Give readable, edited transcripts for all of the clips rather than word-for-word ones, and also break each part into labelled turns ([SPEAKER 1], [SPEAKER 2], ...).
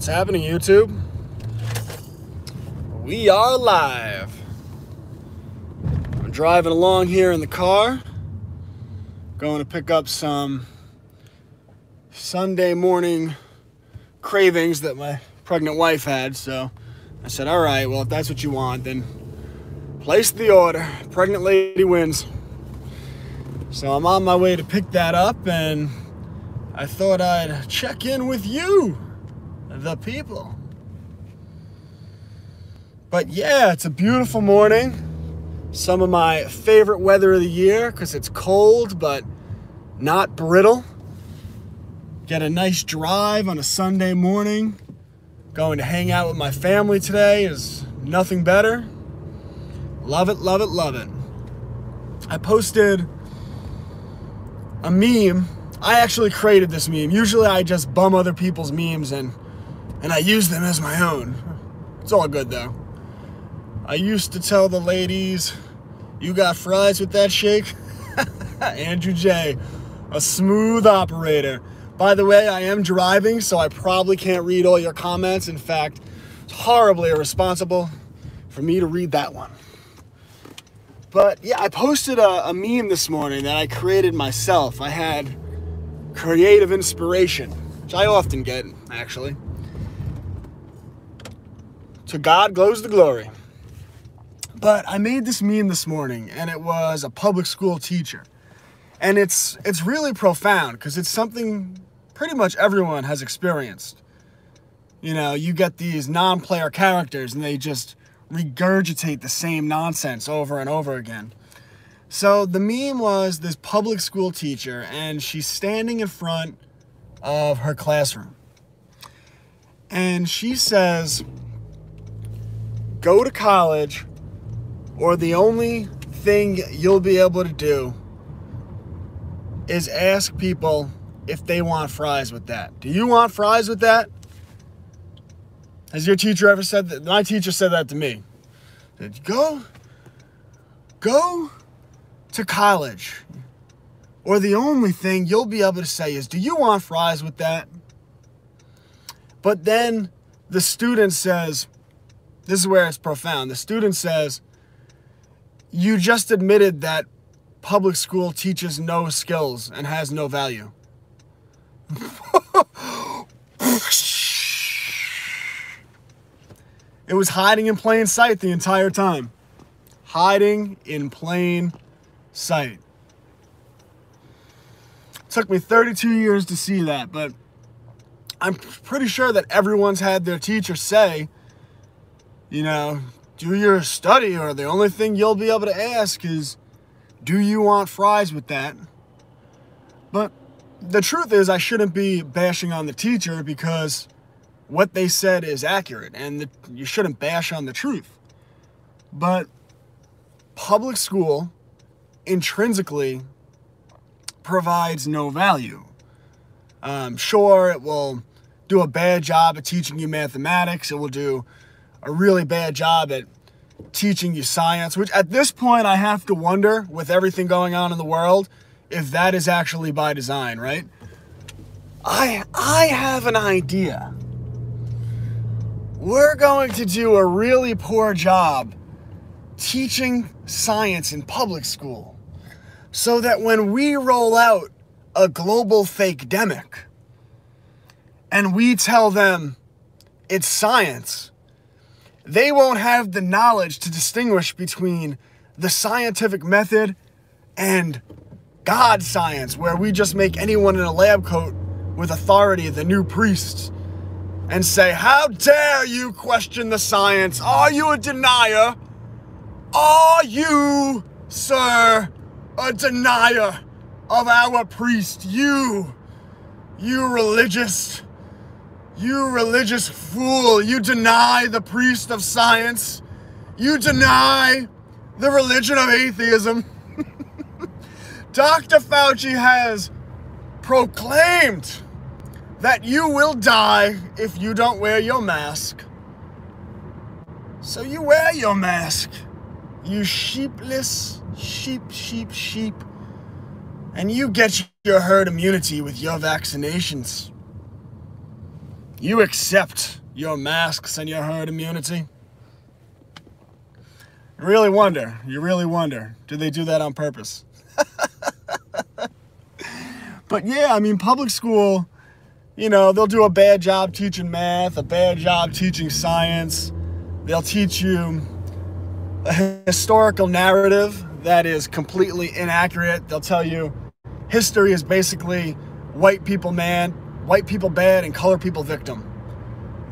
[SPEAKER 1] What's happening, YouTube? We are live. I'm driving along here in the car, going to pick up some Sunday morning cravings that my pregnant wife had. So I said, all right, well, if that's what you want, then place the order. Pregnant lady wins. So I'm on my way to pick that up, and I thought I'd check in with you, the people. But yeah, it's a beautiful morning. Some of my favorite weather of the year because it's cold but not brittle. Get a nice drive on a Sunday morning. Going to hang out with my family today is nothing better. Love it, love it, love it. I posted a meme. I actually created this meme. Usually I just bum other people's memes and I use them as my own. It's all good though. I used to tell the ladies, you got fries with that shake? Andrew J, a smooth operator. By the way, I am driving, so I probably can't read all your comments. In fact, it's horribly irresponsible for me to read that one. But yeah, I posted a meme this morning that I created myself. I had creative inspiration, which I often get, actually. To God goes the glory. But I made this meme this morning, and it was a public school teacher. And it's really profound, because it's something pretty much everyone has experienced. You know, you get these non-player characters, and they just regurgitate the same nonsense over and over again. So the meme was this public school teacher, and she's standing in front of her classroom. And she says, go to college, or the only thing you'll be able to do is ask people if they want fries with that. Do you want fries with that? Has your teacher ever said that? My teacher said that to me. Said, go to college, or the only thing you'll be able to say is, do you want fries with that? But then the student says, this is where it's profound. The student says, you just admitted that public school teaches no skills and has no value. It was hiding in plain sight the entire time. Hiding in plain sight. It took me 32 years to see that, but I'm pretty sure that everyone's had their teacher say, you know, do your study, or the only thing you'll be able to ask is, do you want fries with that? But the truth is, I shouldn't be bashing on the teacher, because what they said is accurate, and you shouldn't bash on the truth. But public school intrinsically provides no value. Sure, it will do a bad job at teaching you mathematics. It will do a really bad job at teaching you science, which at this point I have to wonder, with everything going on in the world, if that is actually by design, right? I have an idea. We're going to do a really poor job teaching science in public school, so that when we roll out a global fake-demic and we tell them it's science, they won't have the knowledge to distinguish between the scientific method and God science, where we just make anyone in a lab coat with authority the new priests and say, how dare you question the science? Are you a denier? Are you, sir, a denier of our priest? You religious fool. You deny the priest of science. You deny the religion of atheism. Dr. Fauci has proclaimed that you will die if you don't wear your mask. So you wear your mask, you sheepless sheep, and you get your herd immunity with your vaccinations. You accept your masks and your herd immunity. You really wonder, do they do that on purpose? But yeah, I mean, public school, you know, they'll do a bad job teaching math, a bad job teaching science. They'll teach you a historical narrative that is completely inaccurate. They'll tell you history is basically white people bad, and color people victim.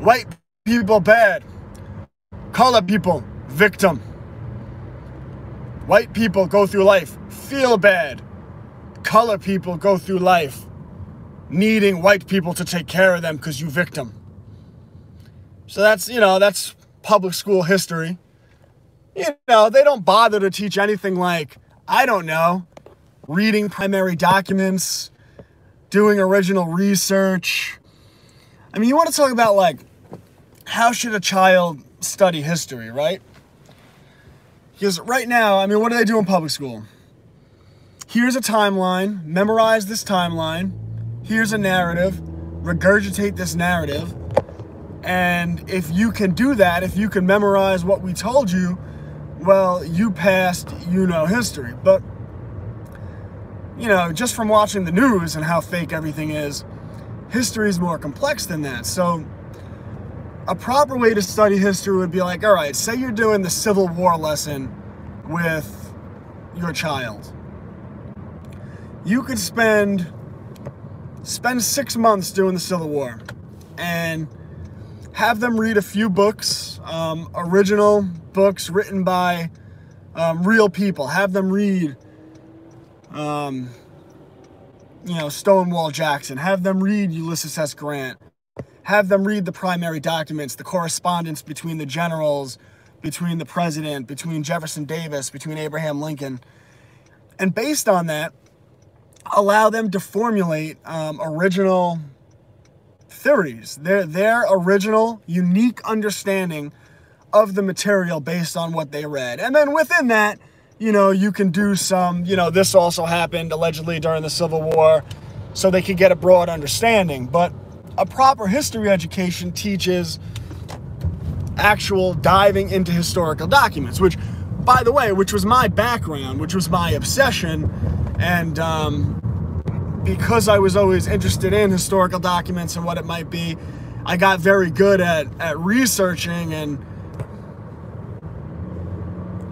[SPEAKER 1] White people bad, color people victim. White people go through life feel bad. Color people go through life needing white people to take care of them because you victim. So that's public school history. You know, they don't bother to teach anything like, I don't know, reading primary documents, doing original research. I mean, you want to talk about, like, how should a child study history, right? Because right now, I mean, what do they do in public school? Here's a timeline, memorize this timeline. Here's a narrative, regurgitate this narrative. And if you can do that, if you can memorize what we told you, well, you passed, you know, history. But, you know, just from watching the news and how fake everything is, history is more complex than that. So a proper way to study history would be like, all right, say you're doing the Civil War lesson with your child. You could spend 6 months doing the Civil War and have them read a few books, original books written by real people. Have them read, Stonewall Jackson. Have them read Ulysses S. Grant. Have them read the primary documents, the correspondence between the generals, between the president, between Jefferson Davis, between Abraham Lincoln. And based on that, allow them to formulate original theories, their original, unique understanding of the material based on what they read. And then within that, you know, you can do some, you know, this also happened allegedly during the Civil War, so they could get a broad understanding. But a proper history education teaches actual diving into historical documents, which, by the way, which was my background, which was my obsession. And because I was always interested in historical documents and what it might be, I got very good at researching, and,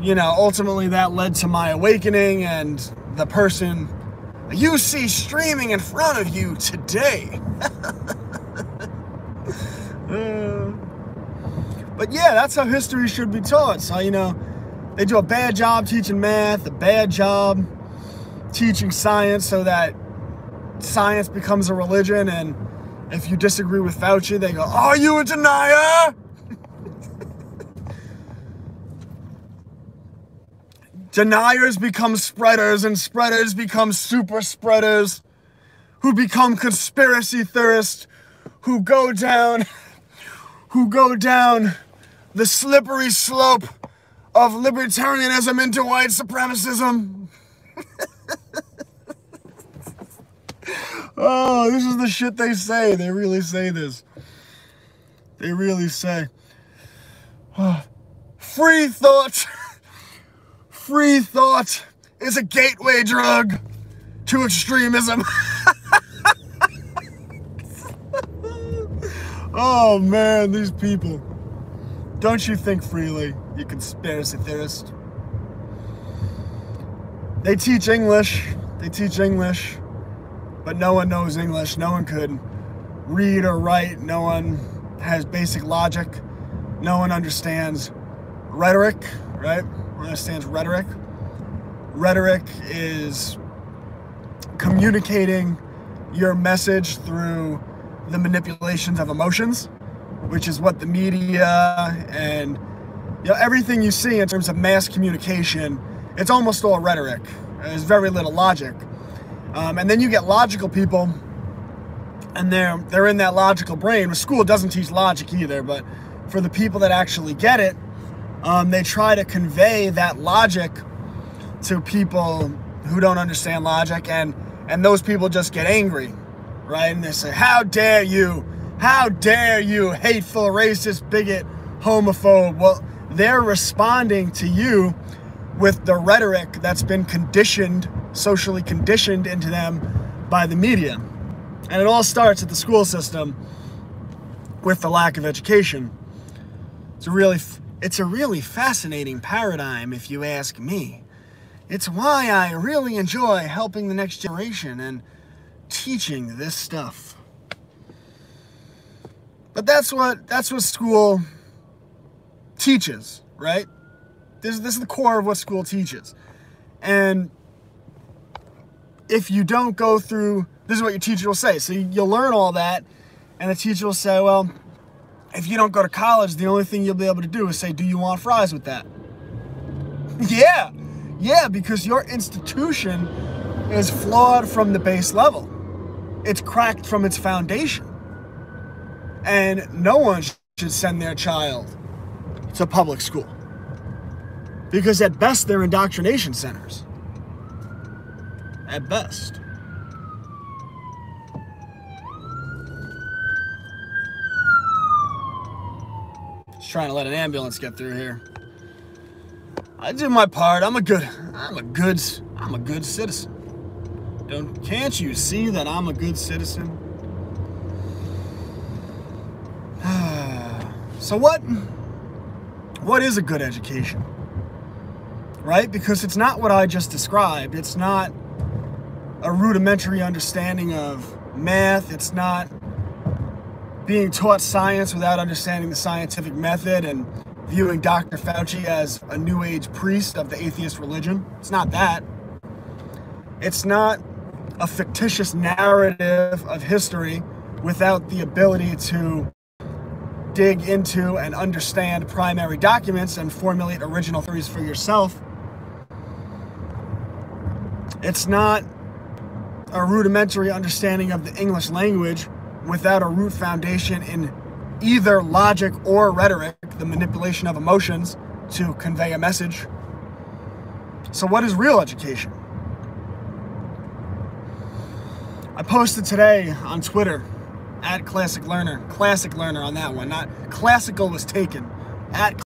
[SPEAKER 1] you know, ultimately that led to my awakening and the person you see streaming in front of you today. But yeah, that's how history should be taught. So, you know, they do a bad job teaching math, a bad job teaching science, so that science becomes a religion, and if you disagree with Fauci, they go, "Are you a denier?" Deniers become spreaders, and spreaders become super spreaders, who become conspiracy theorists, who go down the slippery slope of libertarianism into white supremacism. Oh, this is the shit they say. They really say this. They really say, free thought is a gateway drug to extremism. Oh man, these people. Don't you think freely, you conspiracy theorist. They teach English, but no one knows English. No one could read or write. No one has basic logic. No one understands rhetoric, right? Understands rhetoric. Rhetoric is communicating your message through the manipulations of emotions, which is what the media and, you know, everything you see in terms of mass communication, it's almost all rhetoric. There's very little logic. And then you get logical people, and they're in that logical brain. School doesn't teach logic either, but for the people that actually get it, they try to convey that logic to people who don't understand logic, and those people just get angry, right? And they say, how dare you How dare you, hateful, racist, bigot, homophobe. Well, they're responding to you with the rhetoric that's been conditioned, socially conditioned into them by the media. And it all starts at the school system with the lack of education. It's a really fascinating paradigm, if you ask me. It's why I really enjoy helping the next generation and teaching this stuff. But that's what school teaches, right? This is the core of what school teaches. And if you don't go through, this is what your teacher will say. So you'll learn all that, and the teacher will say, well, if you don't go to college, the only thing you'll be able to do is say, do you want fries with that? Yeah, because your institution is flawed from the base level. It's cracked from its foundation. And no one should send their child to public school. Because at best, they're indoctrination centers. At best. Just trying to let an ambulance get through here. I did my part. I'm a good citizen. Can't you see that I'm a good citizen? So what is a good education? Right? Because it's not what I just described. It's not a rudimentary understanding of math. It's not being taught science without understanding the scientific method and viewing Dr. Fauci as a new age priest of the atheist religion. It's not that. It's not a fictitious narrative of history without the ability to dig into and understand primary documents and formulate original theories for yourself. It's not a rudimentary understanding of the English language without a root foundation in either logic or rhetoric, the manipulation of emotions to convey a message. So what is real education? I posted today on Twitter, @Classic Learner on that one. Not classical was taken,